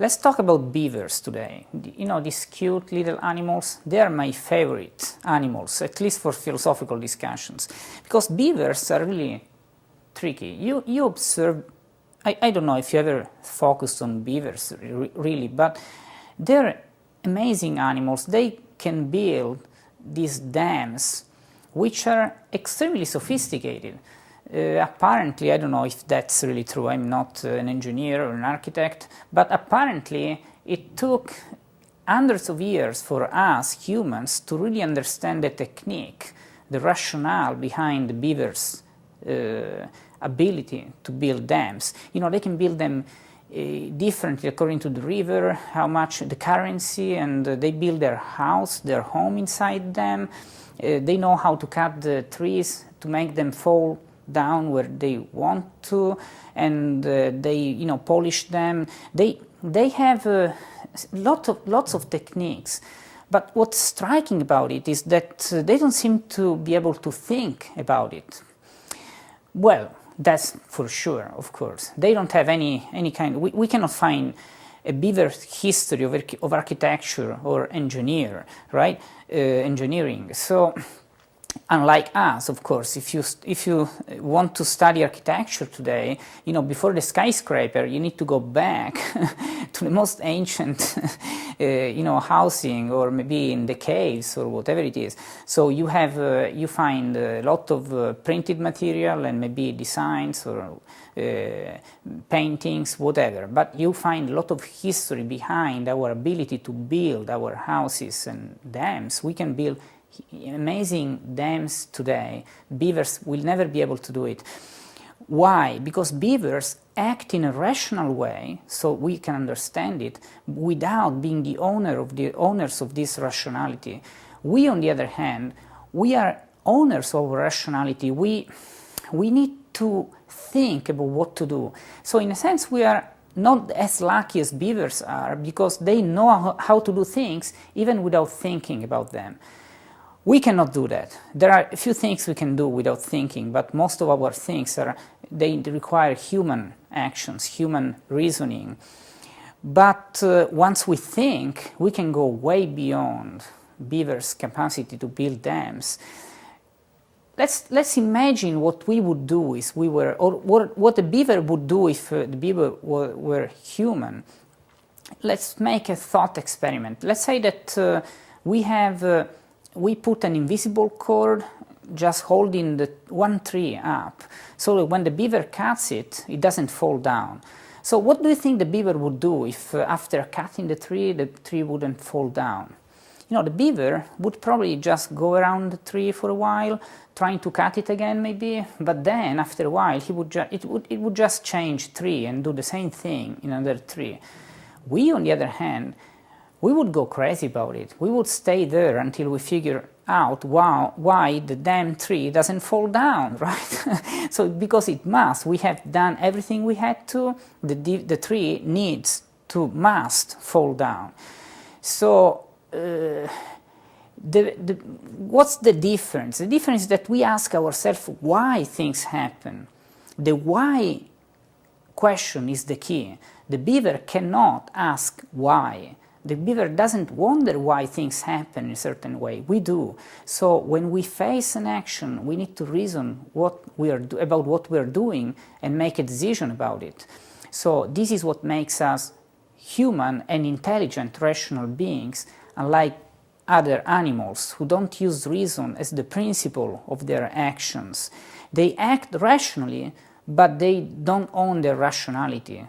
let's talk about beavers today. You know, these cute little animals, they are my favorite animals, at least for philosophical discussions, because beavers are really tricky. You observe, I don't know if you ever focused on beavers really, but they're amazing animals. They can build these dams which are extremely sophisticated. Apparently, I don't know if that's really true, I'm not an engineer or an architect, but apparently it took hundreds of years for us humans to really understand the technique, the rationale behind the beavers' ability to build dams. You know, they can build them differently according to the river, how much the currency, and they build their house, their home inside them. They know how to cut the trees to make them fall down where they want to, and they polish them. They have lots of techniques, but what's striking about it is that they don't seem to be able to think about it. Well, that's for sure, of course. They don't have any kind. We cannot find a beaver history of architecture or engineering. So, unlike us, of course, if you want to study architecture today, you know, before the skyscraper, you need to go back to the most ancient, housing, or maybe in the caves or whatever it is. So you find a lot of printed material and maybe designs or paintings, whatever. But you find a lot of history behind our ability to build our houses and dams. We can build amazing dams today. Beavers will never be able to do it. Why? Because beavers act in a rational way, so we can understand it, without being the owners of this rationality. We, on the other hand, we are owners of rationality. We need to think about what to do. So in a sense, we are not as lucky as beavers are, because they know how to do things even without thinking about them. We cannot do that. There are a few things we can do without thinking, but most of our things they require human actions, human reasoning. But once we think, we can go way beyond beavers' capacity to build dams. Let's imagine what we would do if we were, or what a beaver would do if the beaver were human. Let's make a thought experiment. Let's say that we put an invisible cord just holding the one tree up, so that when the beaver cuts it, it doesn't fall down. So what do you think the beaver would do if after cutting the tree wouldn't fall down? You know, the beaver would probably just go around the tree for a while, trying to cut it again maybe, but then after a while it would just change tree and do the same thing in another tree. We, on the other hand, we would go crazy about it. We would stay there until we figure out why the damn tree doesn't fall down, right? So because it must, we have done everything we had to, the tree must fall down. So what's the difference? The difference is that we ask ourselves why things happen. The why question is the key. The beaver cannot ask why. The beaver doesn't wonder why things happen in a certain way. We do. So when we face an action, we need to reason about what we are doing and make a decision about it. So this is what makes us human and intelligent, rational beings, unlike other animals who don't use reason as the principle of their actions. They act rationally, but they don't own their rationality.